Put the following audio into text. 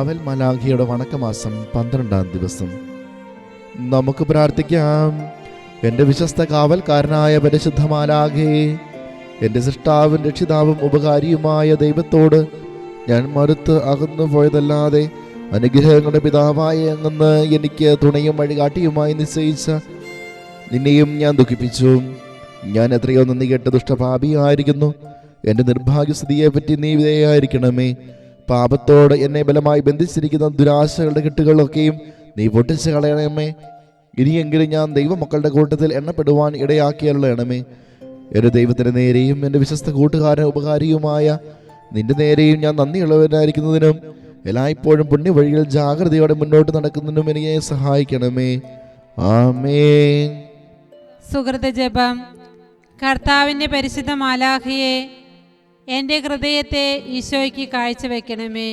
കാവൽ മാലാഖയുടെ വണക്കമാസം 12-ാം ദിവസം. നമുക്ക് പ്രാർത്ഥിക്കാം. എൻ്റെ വിശ്വസ്ത കാവൽക്കാരനായ പരിശുദ്ധ മാലാഖേ, എൻ്റെ സൃഷ്ടാവും രക്ഷിതാവും ഉപകാരിയുമായ ദൈവത്തോട് ഞാൻ മറുത്ത് അകന്നു പോയതല്ലാതെ അനുഗ്രഹങ്ങളുടെ പിതാവായ അങ്ങ് എനിക്ക് തുണയും വഴികാട്ടിയുമായി നിശ്ചയിച്ച നിന്നെയും ഞാൻ ദുഃഖിപ്പിച്ചു. ഞാൻ എത്രയോ നന്ദി കേട്ട ദുഷ്ടപാപിയായിരിക്കുന്നു. എൻ്റെ നിർഭാഗ്യസ്ഥിതിയെപ്പറ്റി നീ വിധേയായിരിക്കണമേ. പാപത്തോട് എന്നെ ബലമായി ബന്ധിച്ചിരിക്കുന്ന ദുരാശകളുടെ കെട്ടുകളൊക്കെയും നീ പൊട്ടിച്ച് കളയണമേ. ഇനിയെങ്കിലും ഞാൻ ദൈവമക്കളുടെ കൂട്ടത്തിൽ എണ്ണപ്പെടുവാൻ ഇടയാക്കിയള്ളണമേ. എൻ്റെ ദൈവത്തിൻ്റെ നേരെയും എൻ്റെ വിശ്വസ്ത കൂട്ടുകാരൻ ഉപകാരിയുമായ നിന്റെ നേരെയും ഞാൻ നന്ദിയുള്ളവനായിരിക്കുന്നതിനും എല്ലായ്പ്പോഴും പുണ്യവഴിയിൽ ജാഗ്രതയോടെ മുന്നോട്ട് നടക്കുന്നതിനും എന്നെ സഹായിക്കണമേ. ആമേൻ. സുഹൃത ജപം. കർത്താവിൻ്റെ പരിശുദ്ധ മാലാഖയെ എൻ്റെ ഹൃദയത്തെ ഈശോയ്ക്ക് കാഴ്ചവെക്കണമേ.